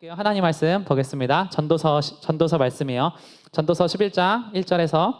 하나님 말씀 보겠습니다. 전도서 말씀이요. 전도서 11장 1절에서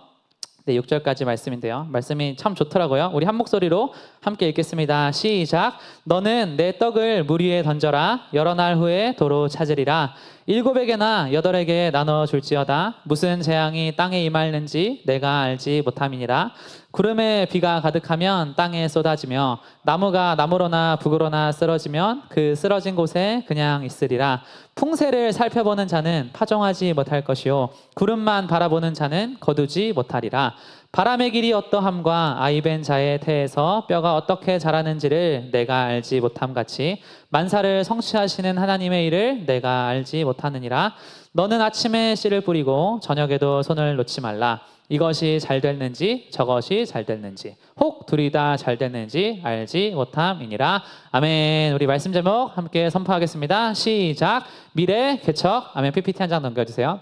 6절까지 말씀인데요. 말씀이 참 좋더라고요. 우리 한 목소리로 함께 읽겠습니다. 시작. 너는 내 떡을 물 위에 던져라. 여러 날 후에 도로 찾으리라. 7에게나 8에게 나눠줄지어다. 무슨 재앙이 땅에 임하는지 내가 알지 못함이니라. 구름에 비가 가득하면 땅에 쏟아지며 나무가 나무로나 북으로나 쓰러지면 그 쓰러진 곳에 그냥 있으리라. 풍세를 살펴보는 자는 파종하지 못할 것이요 구름만 바라보는 자는 거두지 못하리라. 바람의 길이 어떠함과 아이벤 자의 태에서 뼈가 어떻게 자라는지를 내가 알지 못함같이 만사를 성취하시는 하나님의 일을 내가 알지 못하느니라. 너는 아침에 씨를 뿌리고 저녁에도 손을 놓지 말라. 이것이 잘 됐는지 저것이 잘 됐는지 혹 둘이 다 잘 됐는지 알지 못함이니라. 아멘. 우리 말씀 제목 함께 선포하겠습니다. 시작. 미래 개척. 아멘. PPT 한 장 넘겨주세요.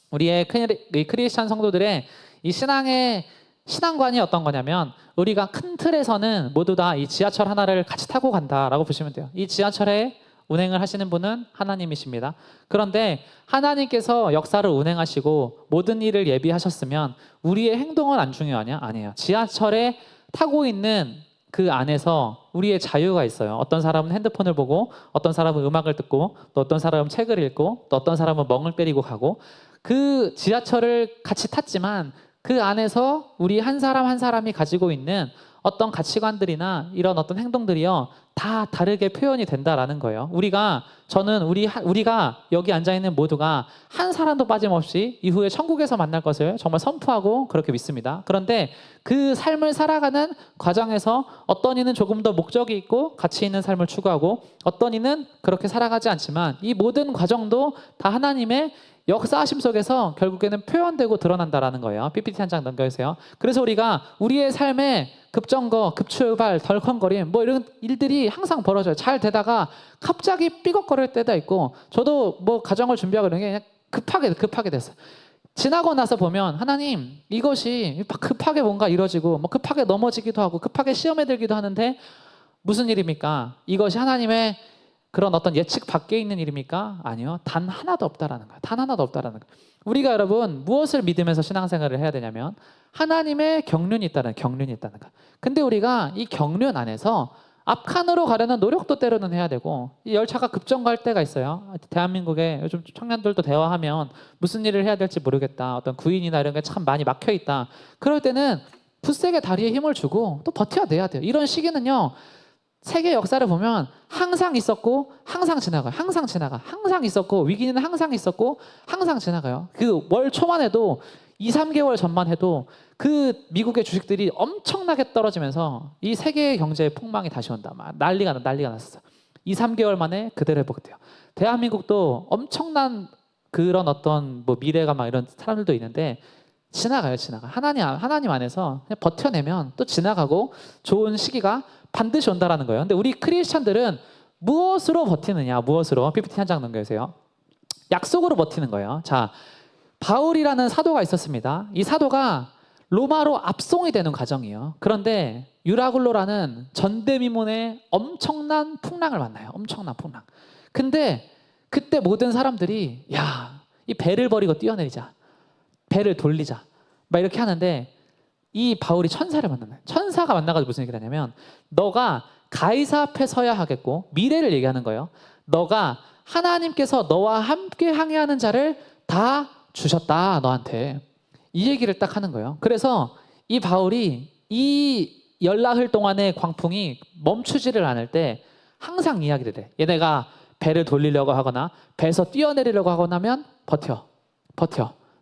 우리의 크리스찬 성도들의 이 신앙관이 어떤 거냐면 우리가 큰 틀에서는 모두 다 이 지하철 하나를 같이 타고 간다라고 보시면 돼요. 이 지하철에 운행을 하시는 분은 하나님이십니다. 그런데 하나님께서 역사를 운행하시고 모든 일을 예비하셨으면 우리의 행동은 안 중요하냐? 아니에요. 지하철에 타고 있는 그 안에서 우리의 자유가 있어요. 어떤 사람은 핸드폰을 보고 어떤 사람은 음악을 듣고 또 어떤 사람은 책을 읽고 또 어떤 사람은 멍을 때리고 가고 그 지하철을 같이 탔지만 그 안에서 우리 한 사람 한 사람이 가지고 있는 어떤 가치관들이나 이런 어떤 행동들이요 다 다르게 표현이 된다라는 거예요. 우리가 여기 앉아 있는 모두가 한 사람도 빠짐없이 이후에 천국에서 만날 것을 정말 선포하고 그렇게 믿습니다. 그런데 그 삶을 살아가는 과정에서 어떤 이는 조금 더 목적이 있고 가치 있는 삶을 추구하고 어떤 이는 그렇게 살아가지 않지만 이 모든 과정도 다 하나님의 역사하심 속에서 결국에는 표현되고 드러난다라는 거예요. PPT 한 장 넘겨주세요. 그래서 우리가 우리의 삶에 급정거, 급출발, 덜컹거림 뭐 이런 일들이 항상 벌어져요. 잘 되다가 갑자기 삐걱거릴 때도 있고 저도 뭐 가정을 준비하고 이런 게 그냥 급하게 됐어요. 지나고 나서 보면 하나님 이것이 급하게 뭔가 이루어지고 뭐 급하게 넘어지기도 하고 급하게 시험에 들기도 하는데 무슨 일입니까? 이것이 하나님의 그런 어떤 예측 밖에 있는 일입니까? 아니요. 단 하나도 없다라는 거예요. 단 하나도 없다라는 거예요. 우리가 여러분 무엇을 믿으면서 신앙생활을 해야 되냐면 하나님의 경륜이 있다는 거예요. 근데 우리가 이 경륜 안에서 앞칸으로 가려는 노력도 때로는 해야 되고 이 열차가 급정거할 때가 있어요. 대한민국에 요즘 청년들도 대화하면 무슨 일을 해야 될지 모르겠다. 어떤 구인이나 이런 게 참 많이 막혀 있다. 그럴 때는 굳세게 다리에 힘을 주고 또 버텨내야 돼요. 이런 시기는요. 세계 역사를 보면 항상 있었고 항상 지나가요. 항상 있었고 위기는 항상 있었고 항상 지나가요. 그 월 초만 해도 2-3개월 전만 해도 그 미국의 주식들이 엄청나게 떨어지면서 이 세계의 경제의 폭망이 다시 온다. 막 난리가 났었어요. 2-3개월 만에 그대로 회복돼요. 대한민국도 엄청난 그런 어떤 뭐 미래가 막 이런 사람들도 있는데 지나가. 하나님 안에서 그냥 버텨내면 또 지나가고 좋은 시기가 반드시 온다라는 거예요. 근데 우리 크리스찬들은 무엇으로 버티느냐? 무엇으로? PPT 한 장 넘겨주세요. 약속으로 버티는 거예요. 자, 바울이라는 사도가 있었습니다. 이 사도가 로마로 압송이 되는 과정이에요. 그런데 유라굴로라는 전대미문의 엄청난 풍랑을 만나요. 엄청난 풍랑. 근데 그때 모든 사람들이 이 배를 버리고 뛰어내리자. 배를 돌리자. 막 이렇게 하는데 이 바울이 천사를 만나요. 천사가 만나가지고 무슨 얘기를 하냐면 너가 가이사 앞에 서야 하겠고 미래를 얘기하는 거예요. 너가 하나님께서 너와 함께 항해하는 자를 다 주셨다 너한테. 이 얘기를 딱 하는 거예요. 그래서 이 바울이 이 열나흘 동안의 광풍이 멈추지를 않을 때 항상 이야기를 해. 얘네가 배를 돌리려고 하거나 배에서 뛰어내리려고 하거나 하면 버텨.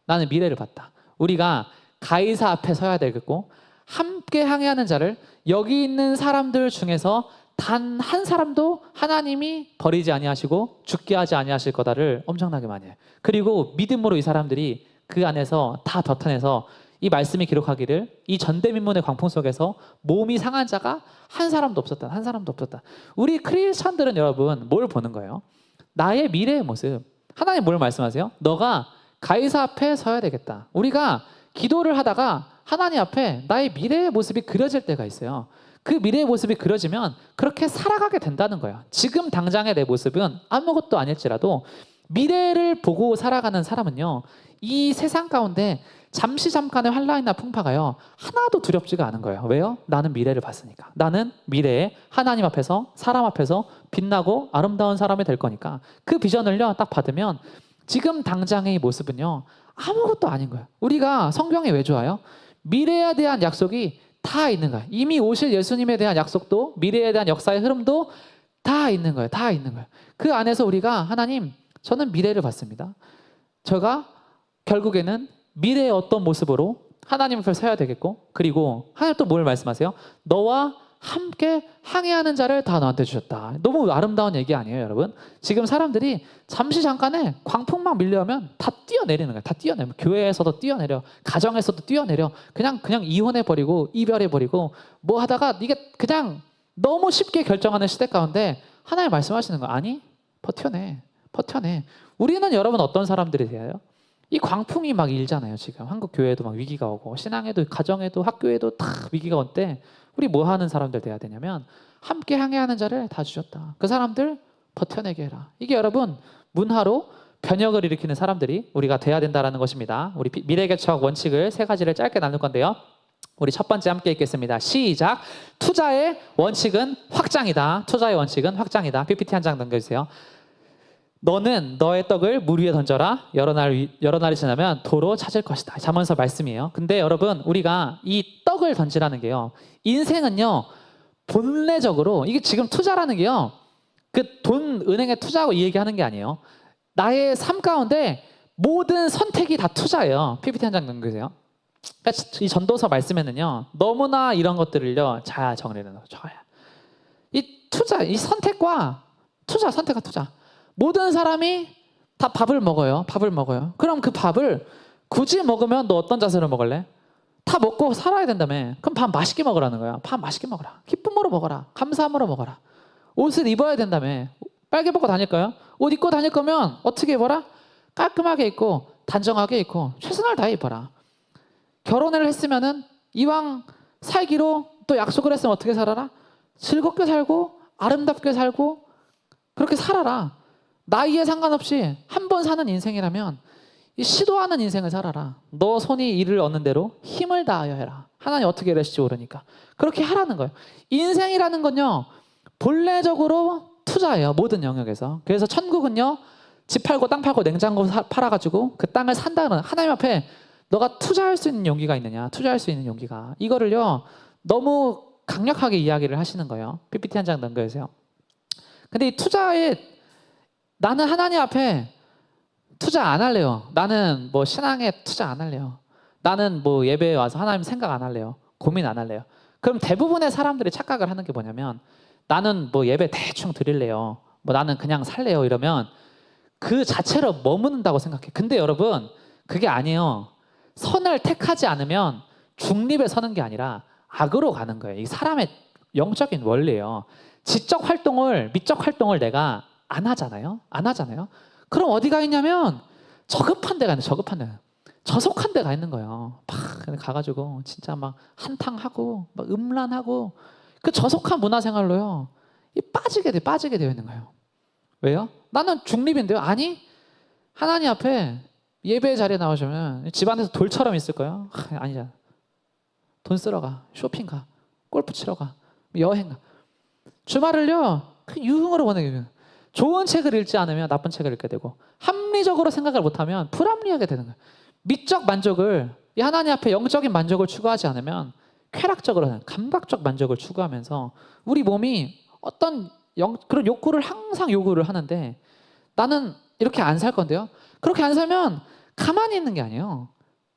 나는 미래를 봤다. 우리가 가이사 앞에 서야 되겠고 함께 항해하는 자를 여기 있는 사람들 중에서 단 한 사람도 하나님이 버리지 아니하시고 죽게 하지 아니하실 거다를 엄청나게 많이 해요. 그리고 믿음으로 이 사람들이 그 안에서 다 버텨내서 이 말씀이 기록하기를 이 전대민문의 광풍 속에서 몸이 상한 자가 한 사람도 없었다. 우리 크리스찬들은 여러분 뭘 보는 거예요? 나의 미래의 모습. 하나님 뭘 말씀하세요? 너가 가이사 앞에 서야 되겠다. 우리가 기도를 하다가 하나님 앞에 나의 미래의 모습이 그려질 때가 있어요. 그 미래의 모습이 그려지면 그렇게 살아가게 된다는 거예요. 지금 당장의 내 모습은 아무것도 아닐지라도 미래를 보고 살아가는 사람은요, 이 세상 가운데 잠시 잠깐의 환란이나 풍파가요 하나도 두렵지가 않은 거예요. 왜요? 나는 미래를 봤으니까. 나는 미래에 하나님 앞에서, 사람 앞에서 빛나고 아름다운 사람이 될 거니까. 그 비전을요 딱 받으면 지금 당장의 이 모습은요 아무것도 아닌 거예요. 우리가 성경이 왜 좋아요? 미래에 대한 약속이 다 있는 거예요. 이미 오실 예수님에 대한 약속도, 미래에 대한 역사의 흐름도 다 있는 거예요. 다 있는 거예요. 그 안에서 우리가 하나님, 저는 미래를 봤습니다. 제가 결국에는 미래의 어떤 모습으로 하나님 앞에 서야 되겠고, 그리고 하나님 또 뭘 말씀하세요? 너와 함께 항해하는 자를 다 너한테 주셨다. 너무 아름다운 얘기 아니에요, 여러분? 지금 사람들이 잠시 잠깐에 광풍만 밀려오면 다 뛰어내리는 거예요. 다 뛰어내려. 교회에서도 뛰어내려, 가정에서도 뛰어내려. 그냥 이혼해버리고 이별해버리고 뭐 하다가 이게 그냥 너무 쉽게 결정하는 시대 가운데 하나님 말씀하시는 거 아니? 버텨내. 우리는 여러분 어떤 사람들이 돼요? 이 광풍이 막 일잖아요. 지금 한국 교회에도 막 위기가 오고, 신앙에도, 가정에도, 학교에도 다 위기가 올 때 우리 뭐 하는 사람들 돼야 되냐면 함께 항해하는 자를 다 주셨다. 그 사람들 버텨내게 해라. 이게 여러분 문화로 변혁을 일으키는 사람들이 우리가 돼야 된다는 것입니다. 우리 미래개척 원칙을 3가지를 짧게 나눌 건데요. 우리 첫 번째 함께 읽겠습니다. 시작. 투자의 원칙은 확장이다. 투자의 원칙은 확장이다. PPT 한 장 넘겨주세요. 너는 너의 떡을 물 위에 던져라. 여러 날이 지나면 도로 찾을 것이다. 잠언서 말씀이에요. 근데 여러분 우리가 이 떡을 던지라는 게요, 인생은요 본래적으로 이게 지금 투자라는 게요, 그 돈 은행에 투자하고 이 얘기하는 게 아니에요. 나의 삶 가운데 모든 선택이 다 투자예요. PPT 한 장 넘겨주세요. 이 전도서 말씀에는요 너무나 이런 것들을요 잘 정리를 해놓은 거예요. 이 투자, 이 선택과 선택과 투자. 모든 사람이 다 밥을 먹어요. 그럼 그 밥을 굳이 먹으면 너 어떤 자세로 먹을래? 다 먹고 살아야 된다며. 그럼 밥 맛있게 먹으라는 거야. 밥 맛있게 먹어라. 기쁨으로 먹어라. 감사함으로 먹어라. 옷을 입어야 된다며. 빨개 벗고 다닐 거예요? 옷 입고 다닐 거면 어떻게 입어라? 깔끔하게 입고 단정하게 입고 최선을 다해 입어라. 결혼을 했으면은 이왕 살기로 또 약속을 했으면 어떻게 살아라? 즐겁게 살고 아름답게 살고 그렇게 살아라. 나이에 상관없이 한 번 사는 인생이라면 이 시도하는 인생을 살아라. 너 손이 이를 얻는 대로 힘을 다하여 해라. 하나님 어떻게 이러실지 모르니까 그렇게 하라는 거예요. 인생이라는 건요 본래적으로 투자예요. 모든 영역에서. 그래서 천국은요 집 팔고 땅 팔고 냉장고 팔아가지고 그 땅을 산다는, 하나님 앞에 너가 투자할 수 있는 용기가 있느냐, 투자할 수 있는 용기가, 이거를요 너무 강력하게 이야기를 하시는 거예요. PPT 한 장 넘겨주세요. 근데 이 투자에 나는 하나님 앞에 투자 안 할래요. 나는 뭐 신앙에 투자 안 할래요. 나는 뭐 예배에 와서 하나님 생각 안 할래요. 고민 안 할래요. 그럼 대부분의 사람들이 착각을 하는 게 뭐냐면 나는 뭐 예배 대충 드릴래요. 뭐 나는 그냥 살래요. 이러면 그 자체로 머무는다고 생각해. 근데 여러분 그게 아니에요. 선을 택하지 않으면 중립에 서는 게 아니라 악으로 가는 거예요. 이 사람의 영적인 원리예요. 지적 활동을, 미적 활동을 내가 안 하잖아요. 그럼 어디가 있냐면 저급한 데가 있는, 저속한 데가 있는 거예요. 막 가가지고 진짜 막 한탕하고 막 음란하고 그 저속한 문화생활로요 빠지게 되어 있는 거예요. 왜요? 나는 중립인데요. 아니 하나님 앞에 예배 자리에 나오시면 집안에서 돌처럼 있을 거예요. 아니잖아. 돈 쓰러 가, 쇼핑 가, 골프 치러 가, 여행 가. 주말을요 그 유흥으로 보내게 돼요. 좋은 책을 읽지 않으면 나쁜 책을 읽게 되고, 합리적으로 생각을 못하면 불합리하게 되는 거예요. 미적 만족을, 이 하나님 앞에 영적인 만족을 추구하지 않으면 쾌락적으로 감각적 만족을 추구하면서 우리 몸이 어떤 그런 욕구를 항상 요구를 하는데, 나는 이렇게 안 살 건데요. 그렇게 안 살면 가만히 있는 게 아니에요.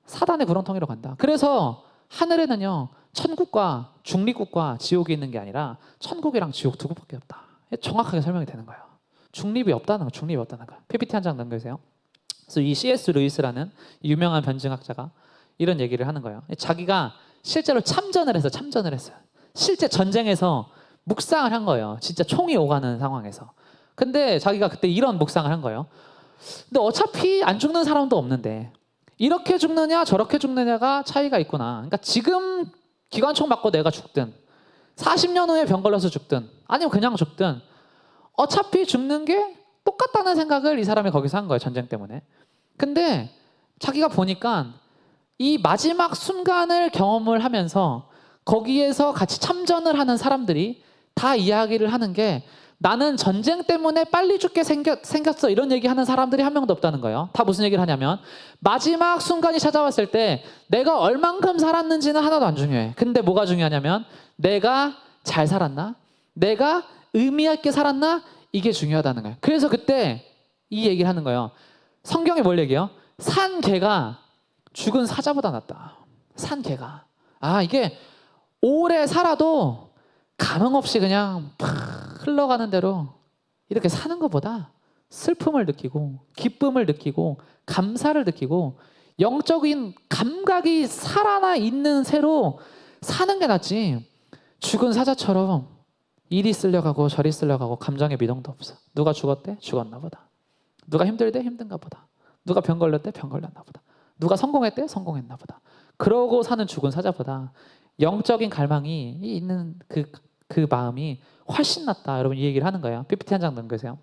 사단의 구렁텅이로 간다. 그래서 하늘에는요 천국과 중립국과 지옥이 있는 게 아니라 천국이랑 지옥 두 곳밖에 없다. 정확하게 설명이 되는 거예요. 중립이 없다는 거. PPT 한 장 넘겨주세요. 그래서 이 C.S. 루이스라는 유명한 변증학자가 이런 얘기를 하는 거예요. 자기가 실제로 참전을 했어요. 실제 전쟁에서 묵상을 한 거예요. 진짜 총이 오가는 상황에서. 근데 자기가 그때 이런 묵상을 한 거예요. 근데 어차피 안 죽는 사람도 없는데 이렇게 죽느냐 저렇게 죽느냐가 차이가 있구나. 그러니까 지금 기관총 맞고 내가 죽든 40년 후에 병 걸려서 죽든 아니면 그냥 죽든 어차피 죽는 게 똑같다는 생각을 이 사람이 거기서 한 거예요. 전쟁 때문에. 근데 자기가 보니까 이 마지막 순간을 경험을 하면서 거기에서 같이 참전을 하는 사람들이 다 이야기를 하는 게 나는 전쟁 때문에 빨리 죽게 생겼어 이런 얘기하는 사람들이 한 명도 없다는 거예요. 다 무슨 얘기를 하냐면 마지막 순간이 찾아왔을 때 내가 얼만큼 살았는지는 하나도 안 중요해. 근데 뭐가 중요하냐면 내가 잘 살았나? 내가 의미 있게 살았나? 이게 중요하다는 거예요. 그래서 그때 이 얘기를 하는 거예요. 성경에 뭘 얘기해요? 산 개가 죽은 사자보다 낫다. 산 개가. 아, 이게 오래 살아도 감흥 없이 그냥 팍 흘러가는 대로 이렇게 사는 것보다 슬픔을 느끼고 기쁨을 느끼고 감사를 느끼고 영적인 감각이 살아나 있는 새로 사는 게 낫지. 죽은 사자처럼 이리 쓸려가고 저리 쓸려가고 감정의 미동도 없어. 누가 죽었대? 죽었나 보다. 누가 힘들대? 힘든가 보다. 누가 병 걸렸대? 병 걸렸나 보다. 누가 성공했대? 성공했나 보다. 그러고 사는 죽은 사자보다 영적인 갈망이 있는 그 마음이 훨씬 낫다. 여러분 이 얘기를 하는 거예요. PPT 한 장 넘기세요.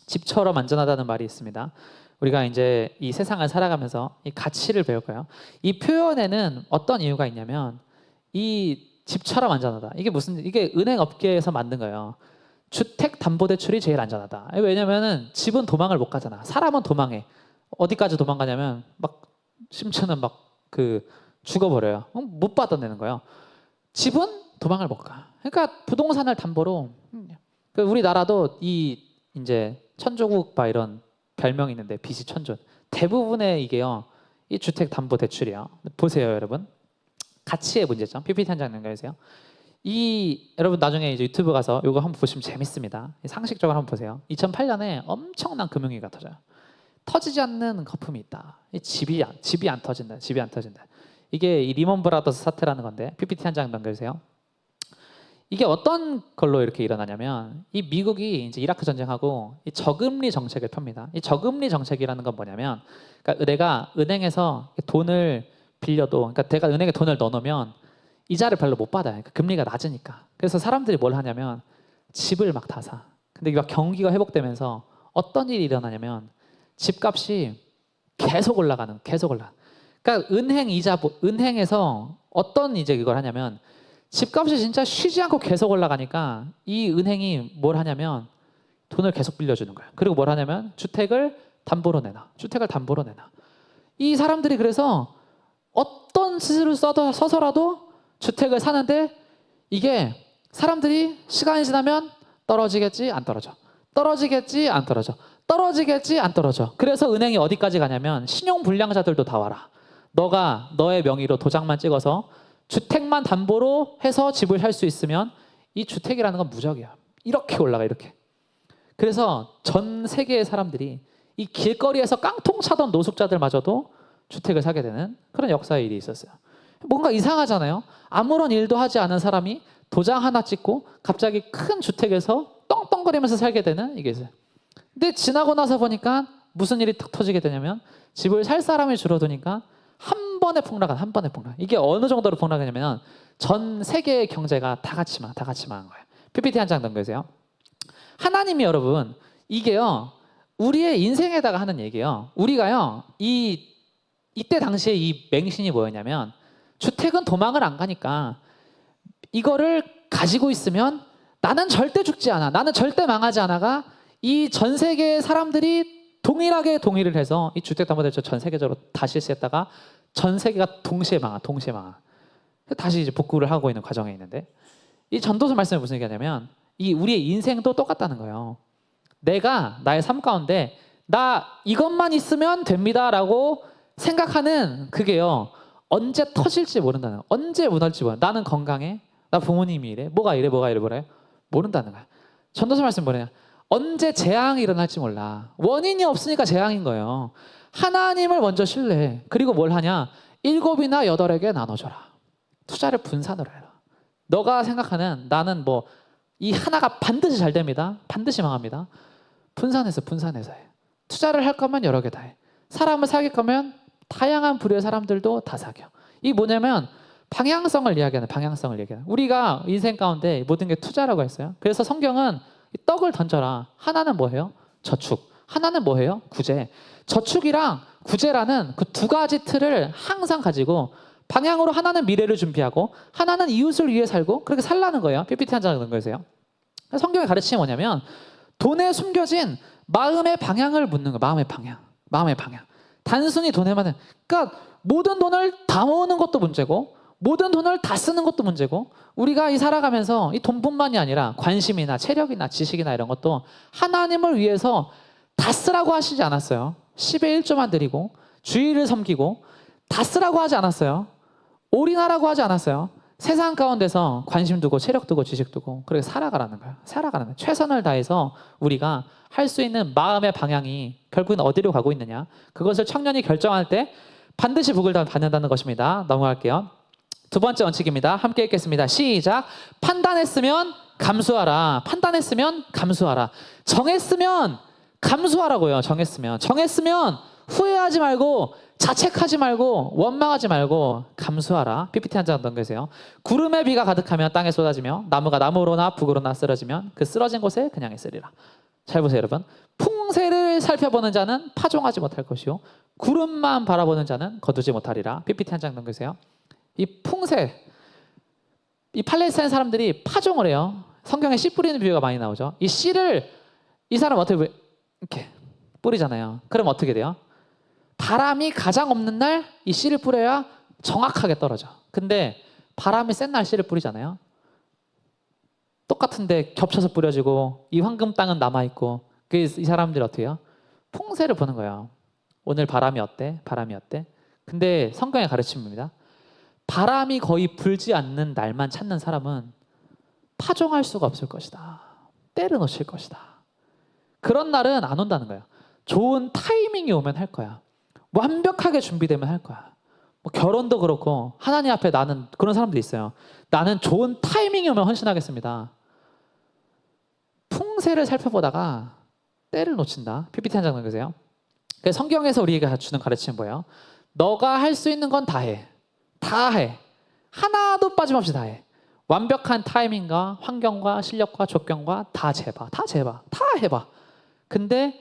집처럼 안전하다는 말이 있습니다. 우리가 이제 이 세상을 살아가면서 이 가치를 배울 거예요. 이 표현에는 어떤 이유가 있냐면 이 집처럼 안전하다. 이게 은행 업계에서 만든 거예요. 주택담보대출이 제일 안전하다. 왜냐면은 집은 도망을 못 가잖아. 사람은 도망해. 어디까지 도망가냐면 막 심지어는 막 죽어버려요. 못 받아내는 거예요. 집은 도망을 못 가. 그러니까 부동산을 담보로 우리나라도 이 이제 천조국 바 이런 별명이 있는데 빚이 천존. 대부분의 이게요. 이 주택담보대출이요. 보세요, 여러분. 가치의 문제점. PPT 한 장 넘겨주세요. 여러분 나중에 이제 유튜브 가서 이거 한번 보시면 재밌습니다. 상식적으로 한번 보세요. 2008년에 엄청난 금융위기가 터져요. 터지지 않는 거품이 있다. 집이 안 터진다. 집이 안 터진다. 이게 이 리먼 브라더스 사태라는 건데 PPT 한 장 넘겨주세요. 이게 어떤 걸로 이렇게 일어나냐면 이 미국이 이제 이라크 전쟁하고 이 저금리 정책을 펴니다. 이 저금리 정책이라는 건 뭐냐면 그러니까 내가 은행에서 돈을 빌려도 그러니까 내가 은행에 돈을 넣어놓으면 이자를 별로 못 받아요. 그러니까 금리가 낮으니까. 그래서 사람들이 뭘 하냐면 집을 막 다 사. 근데 이게 막 경기가 회복되면서 어떤 일이 일어나냐면 집값이 계속 올라가. 그러니까 은행에서 어떤 이제 이걸 하냐면 집값이 진짜 쉬지 않고 계속 올라가니까 이 은행이 뭘 하냐면 돈을 계속 빌려주는 거예요. 그리고 뭘 하냐면 주택을 담보로 내놔. 이 사람들이 그래서 어떤 수술을 써서라도 주택을 사는데 이게 사람들이 시간이 지나면 떨어지겠지 안 떨어져. 떨어지겠지 안 떨어져. 떨어지겠지 안 떨어져. 그래서 은행이 어디까지 가냐면 신용불량자들도 다 와라. 너가 너의 명의로 도장만 찍어서 주택만 담보로 해서 집을 살 수 있으면 이 주택이라는 건 무적이야. 이렇게 올라가 이렇게. 그래서 전 세계의 사람들이 이 길거리에서 깡통 차던 노숙자들마저도 주택을 사게 되는 그런 역사의 일이 있었어요. 뭔가 이상하잖아요. 아무런 일도 하지 않은 사람이 도장 하나 찍고 갑자기 큰 주택에서 떵떵거리면서 살게 되는 이게 있어요. 근데 지나고 나서 보니까 무슨 일이 탁 터지게 되냐면 집을 살 사람이 줄어드니까 한 번에 폭락한. 이게 어느 정도로 폭락하냐면 전 세계의 경제가 다 같이 망한 거예요. PPT 한 장 넘겨주세요. 하나님이 여러분 이게요 우리의 인생에다가 하는 얘기예요. 우리가요 이때 당시에 이 맹신이 뭐였냐면 주택은 도망을 안 가니까 이거를 가지고 있으면 나는 절대 죽지 않아. 나는 절대 망하지 않아가 이 전 세계의 사람들이 동일하게 동의를 해서 이 주택담보대출 전 세계적으로 다 실시했다가 전 세계가 동시에 망하. 다시 이제 복구를 하고 있는 과정에 있는데 이 전도서 말씀에 무슨 얘기하냐면 이 우리의 인생도 똑같다는 거예요. 내가 나의 삶 가운데 나 이것만 있으면 됩니다라고 생각하는 그게요. 언제 터질지 모른다는 거야. 언제 무너질지 몰라. 나는 건강해. 나 부모님이 이래. 뭐가 이래. 모른다는 거야. 전도서 말씀 뭐냐. 언제 재앙이 일어날지 몰라. 원인이 없으니까 재앙인 거예요. 하나님을 먼저 신뢰해. 그리고 뭘 하냐. 7이나 8에게 나눠줘라. 투자를 분산으로 해라. 너가 생각하는 나는 뭐 이 하나가 반드시 잘 됩니다. 반드시 망합니다. 분산해서 해. 투자를 할 거면 여러 개 다 해. 사람을 사귈 거면 다양한 부류의 사람들도 다 사겨. 이 뭐냐면 방향성을 이야기하는. 우리가 인생 가운데 모든 게 투자라고 했어요. 그래서 성경은 떡을 던져라. 하나는 뭐예요? 저축. 하나는 뭐예요? 구제. 저축이랑 구제라는 그 두 가지 틀을 항상 가지고 방향으로 하나는 미래를 준비하고 하나는 이웃을 위해 살고 그렇게 살라는 거예요. PPT 한 장 넣은 거세요. 성경의 가르침이 뭐냐면 돈에 숨겨진 마음의 방향을 묻는 거예요. 마음의 방향. 마음의 방향. 단순히 돈에만 그러니까 모든 돈을 다 모으는 것도 문제고 모든 돈을 다 쓰는 것도 문제고 우리가 이 살아가면서 이 돈뿐만이 아니라 관심이나 체력이나 지식이나 이런 것도 하나님을 위해서 다 쓰라고 하시지 않았어요. 10의 1조만 드리고 주의를 섬기고 다 쓰라고 하지 않았어요. 올인하라고 하지 않았어요. 세상 가운데서 관심 두고 체력 두고 지식 두고 그렇게 살아가라는 거예요. 살아가라는 거예요. 최선을 다해서 우리가 할 수 있는 마음의 방향이 결국은 어디로 가고 있느냐. 그것을 청년이 결정할 때 반드시 복을 받는다는 것입니다. 넘어갈게요. 두 번째 원칙입니다. 함께 읽겠습니다. 시작. 판단했으면 감수하라. 판단했으면 감수하라. 정했으면 감수하라고요. 정했으면 후회하지 말고 자책하지 말고 원망하지 말고 감수하라. PPT 한 장 넘겨주세요. 구름에 비가 가득하면 땅에 쏟아지며 나무가 나무로나 북으로나 쓰러지면 그 쓰러진 곳에 그냥 있으리라. 잘 보세요 여러분. 풍세를 살펴보는 자는 파종하지 못할 것이요 구름만 바라보는 자는 거두지 못하리라. PPT 한 장 넘겨주세요. 이 풍세, 이 팔레스타인 사람들이 파종을 해요. 성경에 씨 뿌리는 비유가 많이 나오죠. 이 씨를 이 사람 어떻게 이렇게 뿌리잖아요. 그럼 어떻게 돼요? 바람이 가장 없는 날 이 씨를 뿌려야 정확하게 떨어져. 근데 바람이 센 날 씨를 뿌리잖아요. 똑같은데 겹쳐서 뿌려지고 이 황금 땅은 남아있고 이 사람들이 어떻게 해요? 풍세를 보는 거예요. 오늘 바람이 어때? 바람이 어때? 근데 성경의 가르침입니다. 바람이 거의 불지 않는 날만 찾는 사람은 파종할 수가 없을 것이다. 때를 놓칠 것이다. 그런 날은 안 온다는 거예요. 좋은 타이밍이 오면 할 거야. 완벽하게 준비되면 할 거야. 뭐 결혼도 그렇고 하나님 앞에 나는 그런 사람들이 있어요. 나는 좋은 타이밍이 오면 헌신하겠습니다. 풍세를 살펴보다가 때를 놓친다. PPT 한 장 넘기세요. 성경에서 우리에게 주는 가르침은 뭐예요? 너가 할 수 있는 건 다 해. 다 해. 하나도 빠짐없이 다 해. 완벽한 타이밍과 환경과 실력과 조건과 다 재봐. 다 해봐. 근데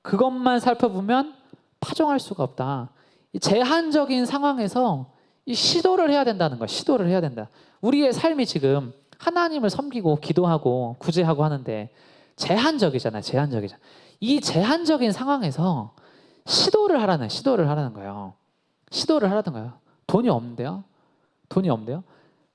그것만 살펴보면 파종할 수가 없다. 이 제한적인 상황에서 이 시도를 해야 된다는 거야. 시도를 해야 된다. 우리의 삶이 지금 하나님을 섬기고 기도하고 구제하고 하는데 제한적이잖아요. 이 제한적인 상황에서 시도를 하라는 거예요. 시도를 하라는 거예요. 돈이 없는데요.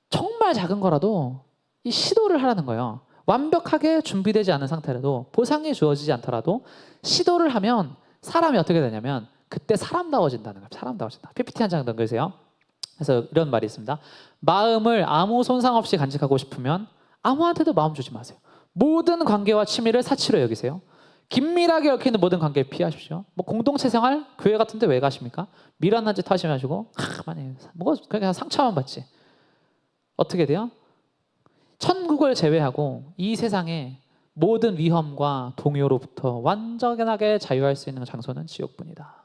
정말 작은 거라도 이 시도를 하라는 거예요. 완벽하게 준비되지 않은 상태라도 보상이 주어지지 않더라도 시도를 하면 사람이 어떻게 되냐면 그때 사람다워진다는 거예요. 사람다워진다. PPT 한 장 넘겨주세요. 그래서 이런 말이 있습니다. 마음을 아무 손상 없이 간직하고 싶으면 아무한테도 마음 주지 마세요. 모든 관계와 취미를 사치로 여기세요. 긴밀하게 얽혀있는 모든 관계를 피하십시오. 뭐 공동체 생활, 교회 같은데 왜 가십니까? 미련한 짓 하지 마시고 많이 뭐 그냥 상처만 받지. 어떻게 돼요? 천국을 제외하고 이 세상에 모든 위험과 동요로부터 완전하게 자유할 수 있는 장소는 지옥뿐이다.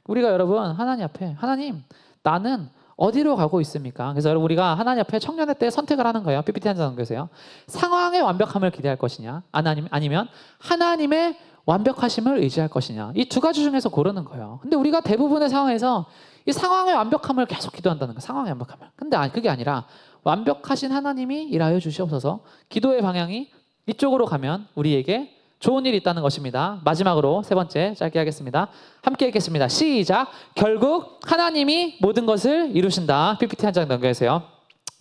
우리가 여러분 하나님 앞에 하나님 나는 어디로 가고 있습니까? 그래서 여러분 우리가 하나님 앞에 청년의 때 선택을 하는 거예요. PPT 한 장 넘겨주세요. 상황의 완벽함을 기대할 것이냐 아니면 하나님의 완벽하심을 의지할 것이냐. 이 두 가지 중에서 고르는 거예요. 근데 우리가 대부분의 상황에서 이 상황의 완벽함을 계속 기도한다는 거예요. 상황의 완벽함을. 근데 그게 아니라 완벽하신 하나님이 일하여 주시옵소서. 기도의 방향이 이쪽으로 가면 우리에게 좋은 일이 있다는 것입니다. 마지막으로 세 번째 짧게 하겠습니다. 함께 읽겠습니다. 시작. 결국 하나님이 모든 것을 이루신다. PPT 한 장 넘겨주세요.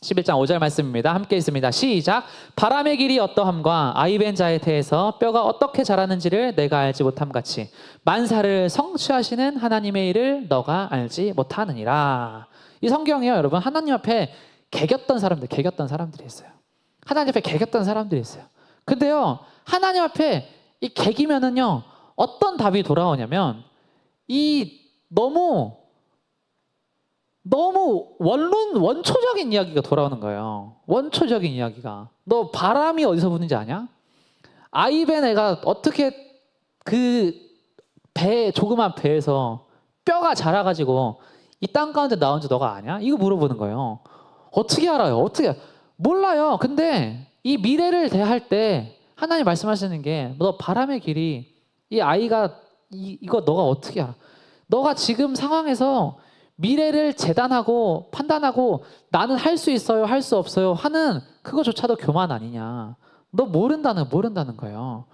11장 5절 말씀입니다. 함께 있습니다. 시작. 바람의 길이 어떠함과 아이벤 자의 태에서 뼈가 어떻게 자라는지를 내가 알지 못함 같이 만사를 성취하시는 하나님의 일을 너가 알지 못하느니라. 이 성경이요 여러분 하나님 앞에 개겼던 사람들이 있어요. 하나님 앞에 개겼던 사람들이 있어요. 근데요 하나님 앞에 이 개기면은요 어떤 답이 돌아오냐면 이 너무 원초적인 이야기가 돌아오는 거예요. 원초적인 이야기가. 너 바람이 어디서 부는지 아냐? 아이벤 애가 어떻게 그 조그만 배에서 뼈가 자라가지고 이 땅 가운데 나온지 너가 아냐? 이거 물어보는 거예요. 어떻게 알아요? 몰라요. 근데 이 미래를 대할 때 하나님 말씀하시는 게 너 바람의 길이 이 아이가 이거 너가 어떻게 알아? 너가 지금 상황에서 미래를 재단하고 판단하고 나는 할 수 있어요, 할 수 없어요 하는 그거조차도 교만 아니냐. 너 모른다는 거예요.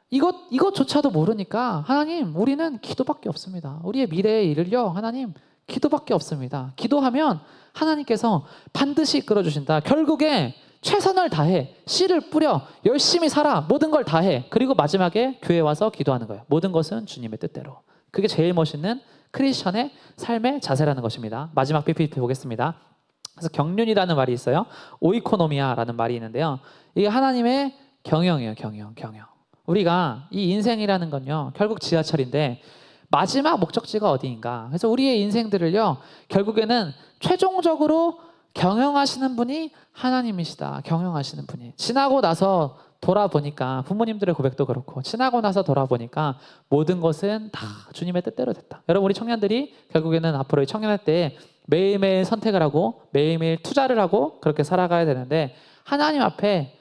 이것조차도 모르니까 하나님 우리는 기도밖에 없습니다. 우리의 미래의 일을요 하나님 기도밖에 없습니다. 기도하면 하나님께서 반드시 이끌어 주신다. 결국에 최선을 다해 씨를 뿌려 열심히 살아 모든 걸 다해. 그리고 마지막에 교회 와서 기도하는 거예요. 모든 것은 주님의 뜻대로. 그게 제일 멋있는 크리스천의 삶의 자세라는 것입니다. 마지막 PPT 보겠습니다. 그래서 경륜이라는 말이 있어요. 오이코노미아라는 말이 있는데요. 이게 하나님의 경영이에요. 경영. 우리가 이 인생이라는 건요 결국 지하철인데 마지막 목적지가 어디인가. 그래서 우리의 인생들을요 결국에는 최종적으로 경영하시는 분이 하나님이시다. 경영하시는 분이. 지나고 나서 돌아보니까 부모님들의 고백도 그렇고 지나고 나서 돌아보니까 모든 것은 다 주님의 뜻대로 됐다. 여러분 우리 청년들이 결국에는 앞으로 이 청년할 때 매일매일 선택을 하고 매일매일 투자를 하고 그렇게 살아가야 되는데 하나님 앞에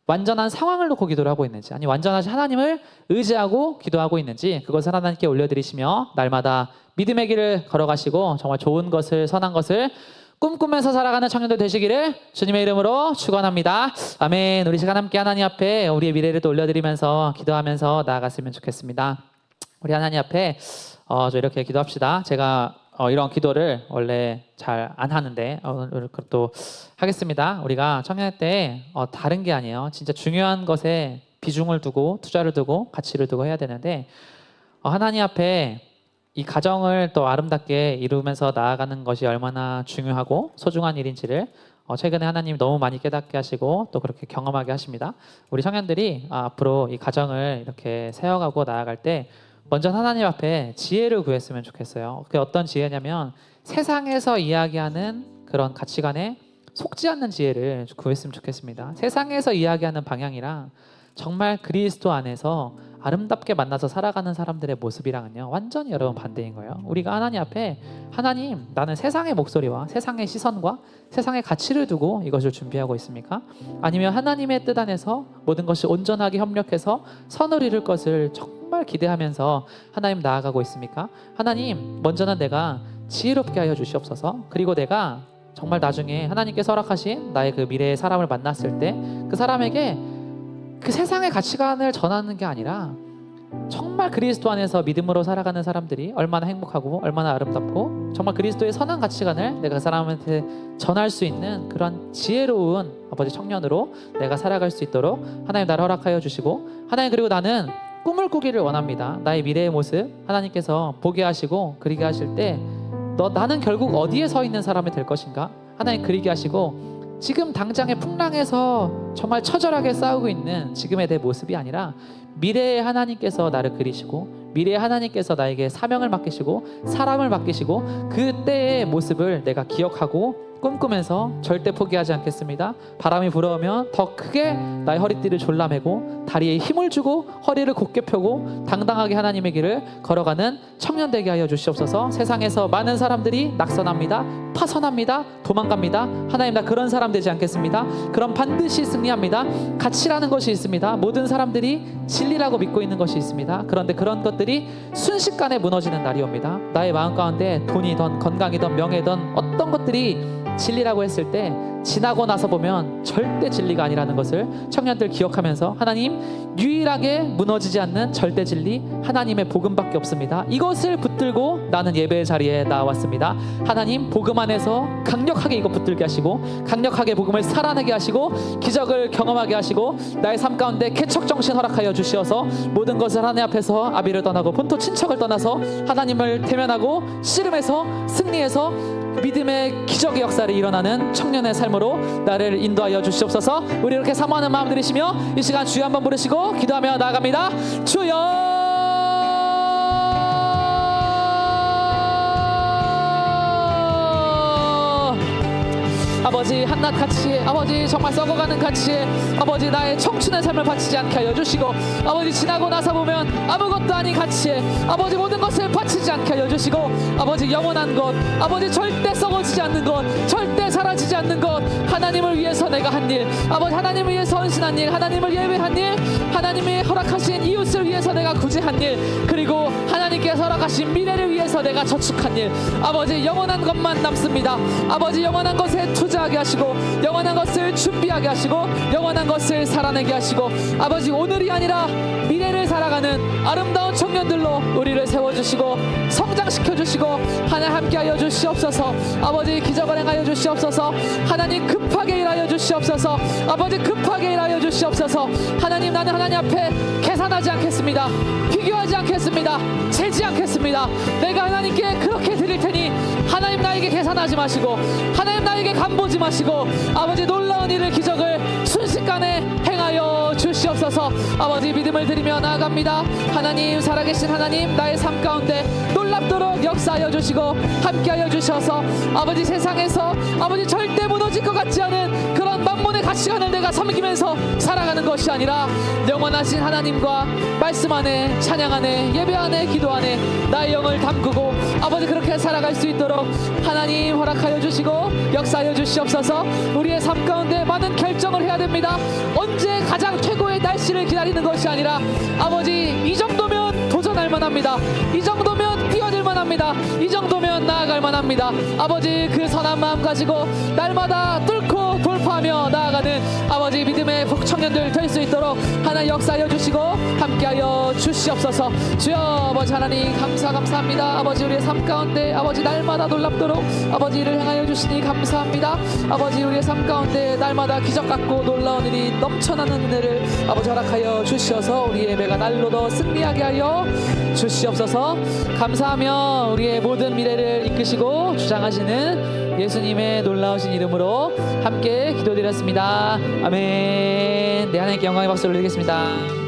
완전한 상황을 놓고 기도를 하고 있는지 아니 완전하신 하나님을 의지하고 기도하고 있는지 그것을 하나님께 올려드리시며 날마다 믿음의 길을 걸어가시고 정말 좋은 것을 선한 것을 꿈꾸면서 살아가는 청년들 되시기를 주님의 이름으로 축원합니다. 아멘. 우리 시간 함께 하나님 앞에 우리의 미래를 또 올려드리면서 기도하면서 나아갔으면 좋겠습니다. 우리 하나님 앞에 저 이렇게 기도합시다. 제가 이런 기도를 원래 잘 안 하는데 오늘 그것도 하겠습니다. 우리가 청년할 때 다른 게 아니에요. 진짜 중요한 것에 비중을 두고 투자를 두고 가치를 두고 해야 되는데 하나님 앞에 이 가정을 또 아름답게 이루면서 나아가는 것이 얼마나 중요하고 소중한 일인지를 최근에 하나님 너무 많이 깨닫게 하시고 또 그렇게 경험하게 하십니다. 우리 청년들이 앞으로 이 가정을 이렇게 세워가고 나아갈 때 먼저 하나님 앞에 지혜를 구했으면 좋겠어요. 그게 어떤 지혜냐면 세상에서 이야기하는 그런 가치관에 속지 않는 지혜를 구했으면 좋겠습니다. 세상에서 이야기하는 방향이랑 정말 그리스도 안에서 아름답게 만나서 살아가는 사람들의 모습이랑은요 완전히 여러분 반대인 거예요. 우리가 하나님 앞에 하나님 나는 세상의 목소리와 세상의 시선과 세상의 가치를 두고 이것을 준비하고 있습니까? 아니면 하나님의 뜻 안에서 모든 것이 온전하게 협력해서 선을 이룰 것을 정말 기대하면서 하나님 나아가고 있습니까? 하나님 먼저는 내가 지혜롭게 하여 주시옵소서. 그리고 내가 정말 나중에 하나님께서 허락하신 나의 그 미래의 사람을 만났을 때 그 사람에게 그 세상의 가치관을 전하는 게 아니라 정말 그리스도 안에서 믿음으로 살아가는 사람들이 얼마나 행복하고 얼마나 아름답고 정말 그리스도의 선한 가치관을 내가 그 사람한테 전할 수 있는 그런 지혜로운 아버지 청년으로 내가 살아갈 수 있도록 하나님 나를 허락하여 주시고 하나님 그리고 나는 꿈을 꾸기를 원합니다. 나의 미래의 모습 하나님께서 보게 하시고 그리게 하실 때 나는 결국 어디에 서 있는 사람이 될 것인가 하나님 그리게 하시고 지금 당장의 풍랑에서 정말 처절하게 싸우고 있는 지금의 내 모습이 아니라 미래의 하나님께서 나를 그리시고 미래의 하나님께서 나에게 사명을 맡기시고 사람을 맡기시고 그때의 모습을 내가 기억하고 꿈꾸면서 절대 포기하지 않겠습니다. 바람이 불어오면 더 크게 나의 허리띠를 졸라매고 다리에 힘을 주고 허리를 곧게 펴고 당당하게 하나님의 길을 걸어가는 청년 되게 하여 주시옵소서. 세상에서 많은 사람들이 낙선합니다. 파선합니다. 도망갑니다. 하나님 나 그런 사람 되지 않겠습니다. 그럼 반드시 승리합니다. 가치라는 것이 있습니다. 모든 사람들이 진리라고 믿고 있는 것이 있습니다. 그런데 그런 것들이 순식간에 무너지는 날이 옵니다. 나의 마음 가운데 돈이든 건강이든 명예든 어떤 것들이 진리라고 했을 때 지나고 나서 보면 절대 진리가 아니라는 것을 청년들 기억하면서 하나님 유일하게 무너지지 않는 절대 진리 하나님의 복음밖에 없습니다. 이것을 붙들고 나는 예배의 자리에 나왔습니다. 하나님 복음 안에서 강력하게 이거 붙들게 하시고 강력하게 복음을 살아내게 하시고 기적을 경험하게 하시고 나의 삶 가운데 개척정신 허락하여 주시어서 모든 것을 하나님 앞에서 아비를 떠나고 본토 친척을 떠나서 하나님을 대면하고 씨름해서 승리해서 믿음의 기적의 역사를 일어나는 청년의 삶으로 나를 인도하여 주시옵소서. 우리 이렇게 사모하는 마음 들이시며 이 시간 주여 한번 부르시고 기도하며 나아갑니다. 주여 아버지 한낱 가치에 아버지 정말 썩어가는 가치에 아버지 나의 청춘의 삶을 바치지 않게 하여 주시고 아버지 지나고 나서 보면 아무것도 아닌 가치에 아버지 모든 것을 바치지 않게 하여 주시고 아버지 영원한 것 아버지 절대 썩어지지 않는 것 절대 사라지지 않는 것 하나님을 위해서 내가 한 일, 아버지 하나님을 위해서 헌신한 일, 하나님을 예배한 일, 하나님이 허락하신 이웃을 위해서 내가 굳이 한 일, 그리고 하나님께서 허락하신 미래를 위해서 내가 저축한 일, 아버지 영원한 것만 남습니다. 아버지 영원한 것에 투자하게 하시고 영원한 것을 준비하게 하시고 영원한 것을 살아내게 하시고 아버지 오늘이 아니라 미래를 살아가는 아름다운 청년들로 우리를 세워주시고 성장시켜주시고 하나님 함께하여 주시옵소서. 아버지 기적을 행하여 주시옵소서. 하나님 급하게 일하여 주시옵소서. 아버지 급하게 일하여 주시옵소서. 하나님 나는 하나님 앞에 계산하지 않겠습니다. 비교하지 않겠습니다. 재지 않겠습니다. 내가 하나님께 그렇게 드릴 테니 하나님 나에게 계산하지 마시고 하나님 나에게 간보지 마시고 아버지 놀라운 일을 기적을 순식간에 행하여 주시옵소서. 아버지 믿음을 드리며 나아갑니다. 하나님 살아계신 하나님 나의 삶 가운데 놀랍도록 역사하여 주시고 함께하여 주셔서 아버지 세상에서 아버지 절대 무너질 것 같지 않은 그런 만몬의 가치관을 내가 섬기면서 살아가는 것이 아니라 영원하신 하나님과 말씀 안에 찬양 안에 예배 안에 기도 안에 나의 영을 담그고 아버지 그렇게 살아갈 수 있도록 하나님 허락하여 주시고 역사하여 주시옵소서. 우리의 삶 가운데 많은 결정을 해야 됩니다. 언제 가장 최고의 날씨를 기다리는 것이 아니라 아버지 이 정도면 도전할 만합니다. 이 정도면 뛰어들 만합니다. 이 정도면 나아갈 만합니다. 아버지 그 선한 마음 가지고 날마다 뚫고 돌파하며 나아가는 아버지 믿음의 청년들 될 수 있도록 하나님 역사하여 주시고 함께하여 주시옵소서. 주여 아버지 하나님 감사합니다. 아버지 우리의 삶 가운데 아버지 날마다 놀랍도록 아버지 일을 행하여 주시니 감사합니다. 아버지 우리의 삶 가운데 날마다 기적 같고 놀라운 일이 넘쳐나는 은혜를 아버지 허락하여 주시어서 우리의 예배가 날로 더 승리하게 하여 주시옵소서. 감사하며 우리의 모든 미래를 이끄시고 주장하시는 예수님의 놀라우신 이름으로 함께 기도드렸습니다. 아멘. 네, 하나님께 영광의 박수를 드리겠습니다.